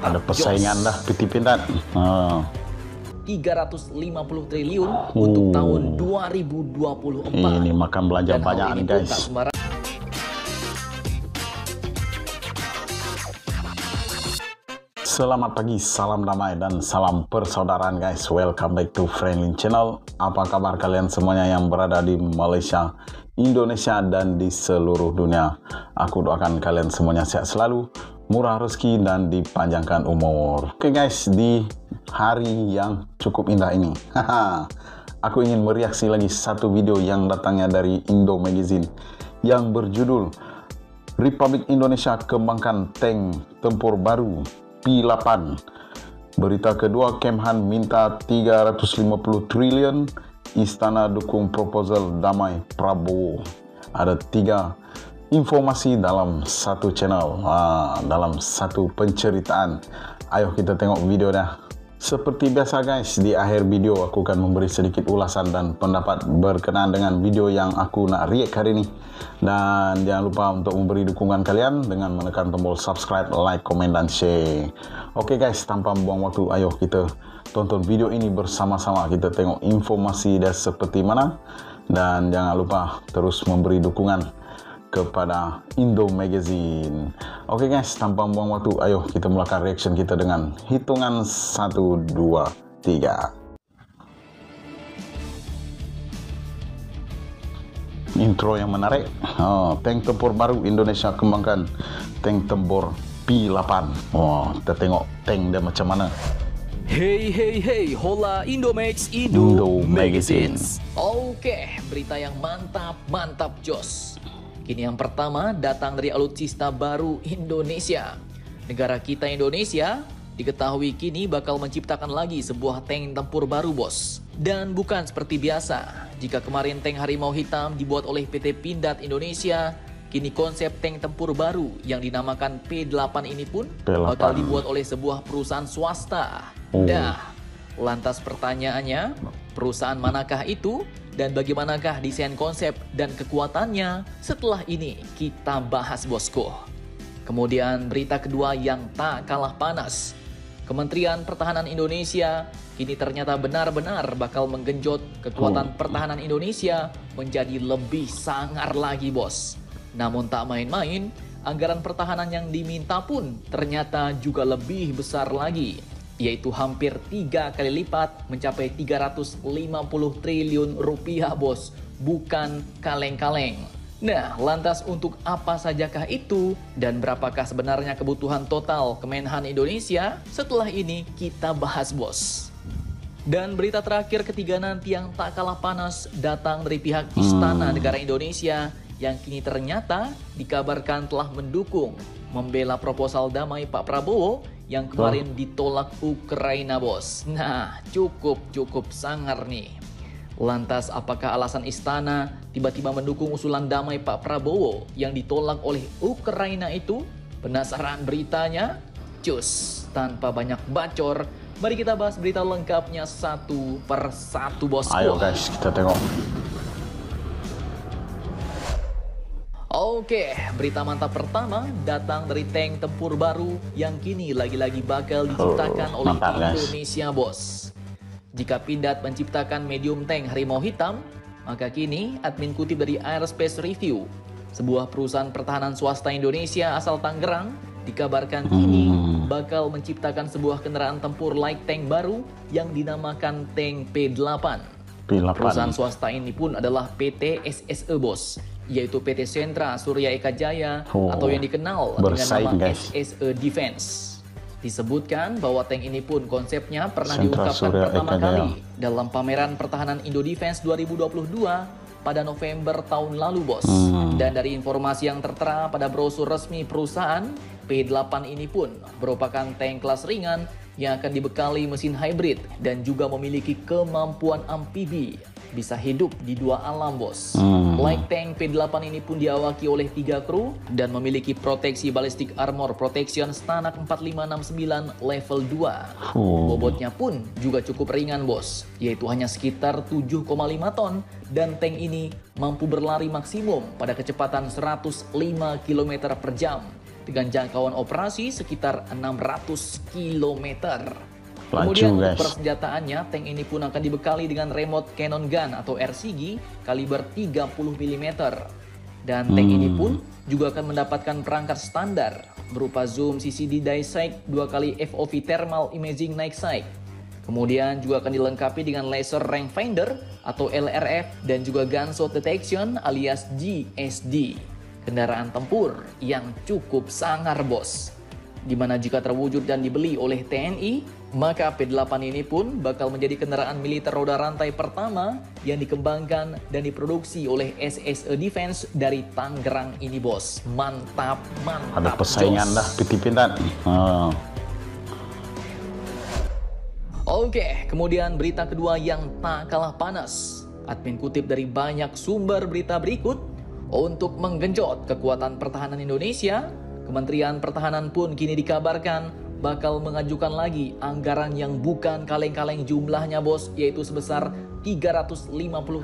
Ada persaingan dah PT Pindad. 350 triliun untuk tahun 2024. Ini makan belanja banyak guys. Selamat pagi, salam damai dan salam persaudaraan guys. Welcome back to Friendly Channel. Apa kabar kalian semuanya yang berada di Malaysia, Indonesia dan di seluruh dunia? Aku doakan kalian semuanya sehat selalu, murah rezeki dan dipanjangkan umur. Oke guys, di hari yang cukup indah ini aku ingin mereaksi lagi satu video yang datangnya dari Indo Magazine yang berjudul Republik Indonesia kembangkan tank tempur baru P8. Berita kedua, Kemhan minta 350 triliun, Istana dukung proposal damai Prabowo. Ada 3 informasi dalam satu channel, dalam satu penceritaan. Ayo kita tengok video dah. Seperti biasa guys, di akhir video aku akan memberi sedikit ulasan dan pendapat berkenaan dengan video yang aku nak react hari ini. Dan jangan lupa untuk memberi dukungan kalian dengan menekan tombol subscribe, like, komen, dan share. Oke guys, tanpa membuang waktu, ayo kita tonton video ini bersama-sama. Kita tengok informasi dia seperti mana. Dan jangan lupa terus memberi dukungan kepada Indo Magazine. Oke guys, tanpa membuang waktu, ayo kita mulakan reaction kita dengan hitungan 1, 2, 3. Intro yang menarik. Tank tempur baru Indonesia kembangkan tank tempur P8. Kita tengok tank dia macam mana. Hey, hola Indomax, Indo Magazine. Oke, berita yang mantap jos. Kini yang pertama datang dari alutsista baru Indonesia. Negara kita Indonesia diketahui kini bakal menciptakan lagi sebuah tank tempur baru bos. Dan bukan seperti biasa. Jika kemarin tank Harimau Hitam dibuat oleh PT Pindad Indonesia, kini konsep tank tempur baru yang dinamakan P8 ini pun bakal dibuat oleh sebuah perusahaan swasta. Lantas pertanyaannya, perusahaan manakah itu? Dan bagaimanakah desain konsep dan kekuatannya? Setelah ini kita bahas bosku. Kemudian berita kedua yang tak kalah panas. Kementerian Pertahanan Indonesia kini ternyata benar-benar bakal menggenjot kekuatan pertahanan Indonesia menjadi lebih sangar lagi bos. Namun tak main-main, anggaran pertahanan yang diminta pun ternyata juga lebih besar lagi, yaitu hampir 3 kali lipat mencapai 350 triliun rupiah bos, bukan kaleng-kaleng. Nah, lantas untuk apa sajakah itu dan berapakah sebenarnya kebutuhan total Kemenhan Indonesia? Setelah ini kita bahas bos. Dan berita terakhir ketiga nanti yang tak kalah panas datang dari pihak Istana Negara Indonesia yang kini ternyata dikabarkan telah mendukung membela proposal damai Pak Prabowo yang kemarin ditolak Ukraina bos. Nah, cukup sangar nih. Lantas apakah alasan istana tiba-tiba mendukung usulan damai Pak Prabowo yang ditolak oleh Ukraina itu? Penasaran beritanya? Cus, tanpa banyak bacor, mari kita bahas berita lengkapnya satu per satu bosku. Ayo guys, kita tengok. Oke, berita mantap pertama datang dari tank tempur baru yang kini lagi-lagi bakal diciptakan oleh Indonesia bos. Jika Pindad menciptakan medium tank Harimau Hitam, maka kini admin kutip dari Aerospace Review, sebuah perusahaan pertahanan swasta Indonesia asal Tangerang, dikabarkan kini bakal menciptakan sebuah kendaraan tempur light tank baru yang dinamakan tank P8. Perusahaan swasta ini pun adalah PT SSE bos, yaitu PT Sentra Surya Eka Jaya atau yang dikenal dengan nama SSE Defense. Disebutkan bahwa tank ini pun konsepnya pernah diungkapkan pertama kali dalam pameran pertahanan Indo Defense 2022 pada November tahun lalu bos. Dan dari informasi yang tertera pada brosur resmi perusahaan, P8 ini pun merupakan tank kelas ringan yang akan dibekali mesin hybrid dan juga memiliki kemampuan amfibi, bisa hidup di 2 alam bos. Light tank P8 ini pun diawaki oleh 3 kru dan memiliki proteksi ballistic armor protection Stanak 4569 level 2. Bobotnya pun juga cukup ringan bos, yaitu hanya sekitar 7,5 ton, dan tank ini mampu berlari maksimum pada kecepatan 105 km per jam dengan jangkauan operasi sekitar 600 km. Laju, Kemudian untuk guys. persenjataannya, tank ini pun akan dibekali dengan remote cannon gun atau RCG kaliber 30 mm. Dan tank ini pun juga akan mendapatkan perangkat standar berupa zoom CCD die sight 2x FOV thermal imaging night sight. Kemudian juga akan dilengkapi dengan laser rangefinder atau LRF dan juga gunshot detection alias GSD. Kendaraan tempur yang cukup sangar, bos. Dimana jika terwujud dan dibeli oleh TNI, maka P8 ini pun bakal menjadi kendaraan militer roda rantai pertama yang dikembangkan dan diproduksi oleh SSE Defense dari Tangerang ini, bos. Mantap, mantap. Ada persaingan jos. dah pitipindan. Oke, kemudian berita kedua yang tak kalah panas. Admin kutip dari banyak sumber berita berikut, untuk menggenjot kekuatan pertahanan Indonesia, Kementerian Pertahanan pun kini dikabarkan bakal mengajukan lagi anggaran yang bukan kaleng-kaleng jumlahnya, bos, yaitu sebesar 350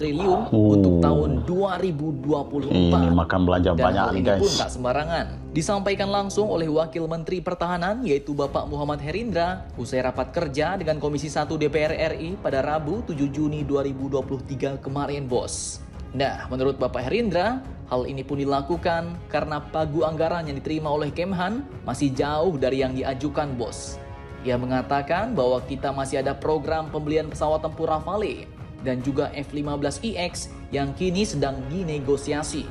triliun untuk tahun 2024. Ini makan belanja Dan banyak hal nih, ini pun guys. tak sembarangan. Disampaikan langsung oleh Wakil Menteri Pertahanan yaitu Bapak Muhammad Herindra usai rapat kerja dengan Komisi 1 DPR RI pada Rabu 7 Juni 2023 kemarin, bos. Nah, menurut Bapak Herindra, hal ini pun dilakukan karena pagu anggaran yang diterima oleh Kemhan masih jauh dari yang diajukan, bos. Ia mengatakan bahwa kita masih ada program pembelian pesawat tempur Rafale dan juga F-15IX yang kini sedang dinegosiasi.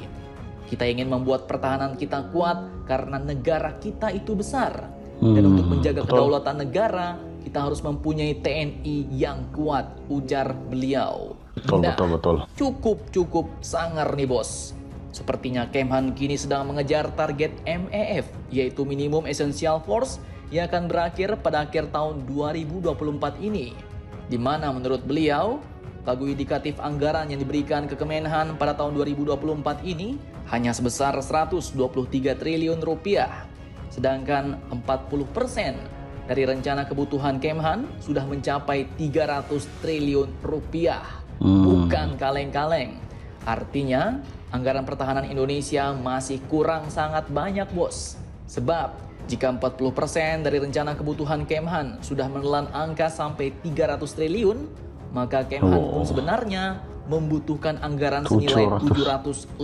Kita ingin membuat pertahanan kita kuat karena negara kita itu besar. Dan untuk menjaga kedaulatan negara, kita harus mempunyai TNI yang kuat, ujar beliau. Betul. Cukup sangar nih, bos. Sepertinya Kemhan kini sedang mengejar target MEF, yaitu Minimum Essential Force, yang akan berakhir pada akhir tahun 2024 ini. Di mana menurut beliau, pagu indikatif anggaran yang diberikan ke Kemenhan pada tahun 2024 ini hanya sebesar 123 triliun rupiah. Sedangkan 40% dari rencana kebutuhan Kemhan sudah mencapai 300 triliun rupiah. Bukan kaleng-kaleng. Artinya, anggaran pertahanan Indonesia masih kurang sangat banyak, bos. Sebab, jika 40% dari rencana kebutuhan Kemhan sudah menelan angka sampai 300 triliun, maka Kemhan pun sebenarnya membutuhkan anggaran senilai 750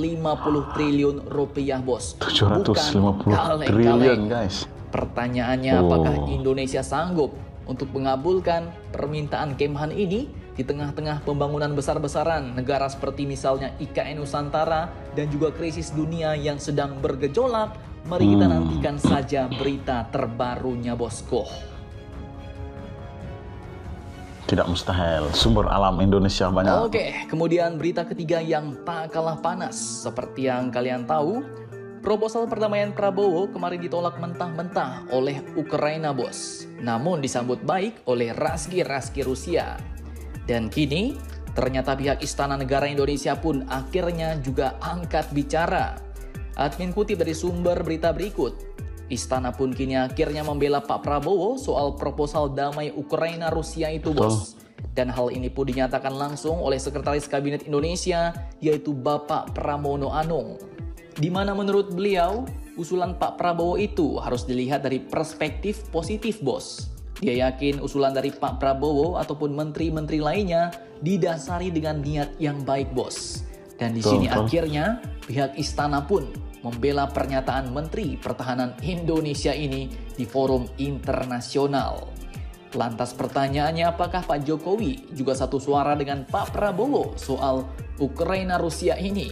triliun rupiah, bos. 750 triliun, guys. Pertanyaannya, apakah Indonesia sanggup untuk mengabulkan permintaan Kemhan ini di tengah-tengah pembangunan besar-besaran negara seperti misalnya IKN Nusantara dan juga krisis dunia yang sedang bergejolak? Mari kita nantikan saja berita terbarunya, bosku. Tidak mustahil, sumber alam Indonesia banyak. Oke, kemudian berita ketiga yang tak kalah panas. Seperti yang kalian tahu, proposal perdamaian Prabowo kemarin ditolak mentah-mentah oleh Ukraina, bos. Namun disambut baik oleh Raski Rusia. Dan kini, ternyata pihak Istana Negara Indonesia pun akhirnya juga angkat bicara. Admin kutip dari sumber berita berikut, Istana pun kini akhirnya membela Pak Prabowo soal proposal damai Ukraina-Rusia itu, bos. Dan hal ini pun dinyatakan langsung oleh Sekretaris Kabinet Indonesia, yaitu Bapak Pramono Anung. Di mana menurut beliau, usulan Pak Prabowo itu harus dilihat dari perspektif positif, bos. Dia yakin usulan dari Pak Prabowo ataupun menteri-menteri lainnya didasari dengan niat yang baik, bos. Dan di sini akhirnya pihak istana pun membela pernyataan Menteri Pertahanan Indonesia ini di forum internasional. Lantas pertanyaannya, apakah Pak Jokowi juga satu suara dengan Pak Prabowo soal Ukraina-Rusia ini?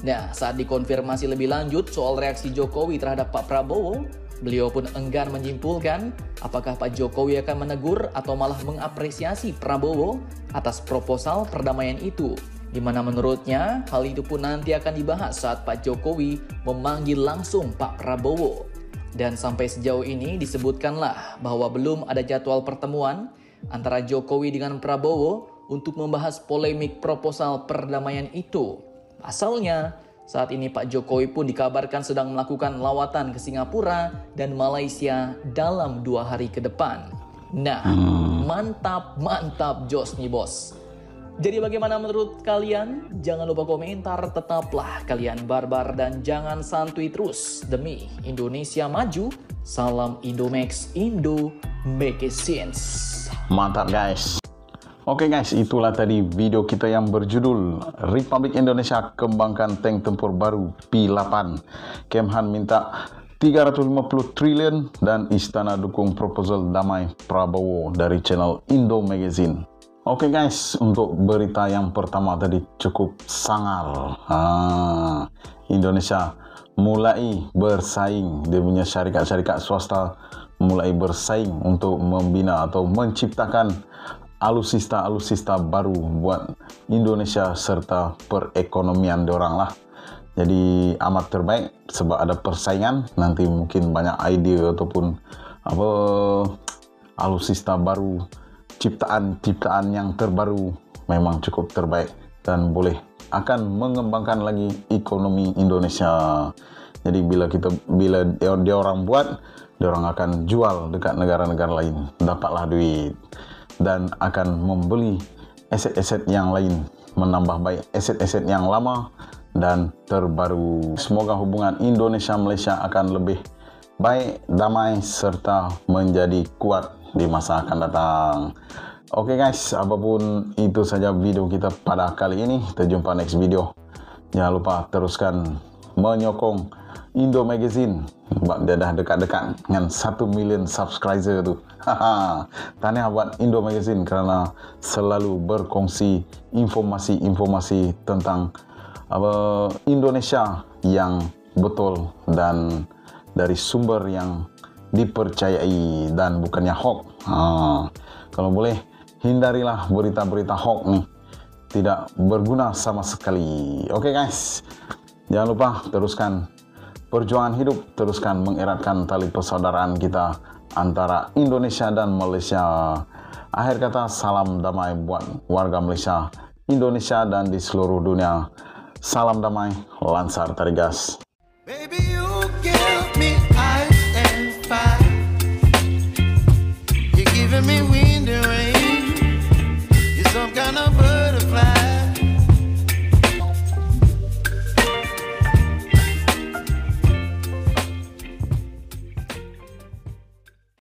Nah, saat dikonfirmasi lebih lanjut soal reaksi Jokowi terhadap Pak Prabowo, beliau pun enggan menyimpulkan apakah Pak Jokowi akan menegur atau malah mengapresiasi Prabowo atas proposal perdamaian itu. Di mana menurutnya hal itu pun nanti akan dibahas saat Pak Jokowi memanggil langsung Pak Prabowo. Dan sampai sejauh ini disebutkanlah bahwa belum ada jadwal pertemuan antara Jokowi dengan Prabowo untuk membahas polemik proposal perdamaian itu. Pasalnya, saat ini Pak Jokowi pun dikabarkan sedang melakukan lawatan ke Singapura dan Malaysia dalam 2 hari ke depan. Nah, mantap jos nih, bos. Jadi bagaimana menurut kalian? Jangan lupa komentar, tetaplah kalian barbar dan jangan santuy terus. Demi Indonesia maju, salam Indomax, Indo make it sense. Mantap guys. Oke guys, itulah tadi video kita yang berjudul Republik Indonesia kembangkan tank tempur baru P8. Kemhan minta 350 triliun dan Istana dukung proposal damai Prabowo dari channel Indo Magazine. Oke guys, untuk berita yang pertama tadi cukup sangar. Indonesia mulai bersaing, dia punya syarikat-syarikat swasta mulai bersaing untuk membina atau menciptakan alutsista baru buat Indonesia serta perekonomian diorang lah. Jadi amat terbaik sebab ada persaingan, nanti mungkin banyak ide ataupun apa alutsista baru, ciptaan yang terbaru memang cukup terbaik dan boleh akan mengembangkan lagi ekonomi Indonesia. Jadi bila dia orang buat, dia orang akan jual dekat negara-negara lain, dapatlah duit dan akan membeli aset-aset yang lain, menambah baik aset-aset yang lama dan terbaru. Semoga hubungan Indonesia-Malaysia akan lebih baik, damai serta menjadi kuat di masa akan datang. Oke guys, apapun itu saja video kita pada kali ini. Kita jumpa next video. Jangan lupa teruskan menyokong Indo Magazine. Sebab dia dah dekat-dekat dengan 1 million subscriber tu. Tahniah buat Indo Magazine kerana selalu berkongsi informasi-informasi tentang Indonesia yang betul dan dari sumber yang dipercayai dan bukannya hoax. Kalau boleh hindarilah berita-berita hoax nih, tidak berguna sama sekali. Oke guys, jangan lupa teruskan perjuangan hidup, teruskan mengeratkan tali persaudaraan kita antara Indonesia dan Malaysia. Akhir kata, salam damai buat warga Malaysia, Indonesia dan di seluruh dunia. Salam damai, Lansar Tarigas.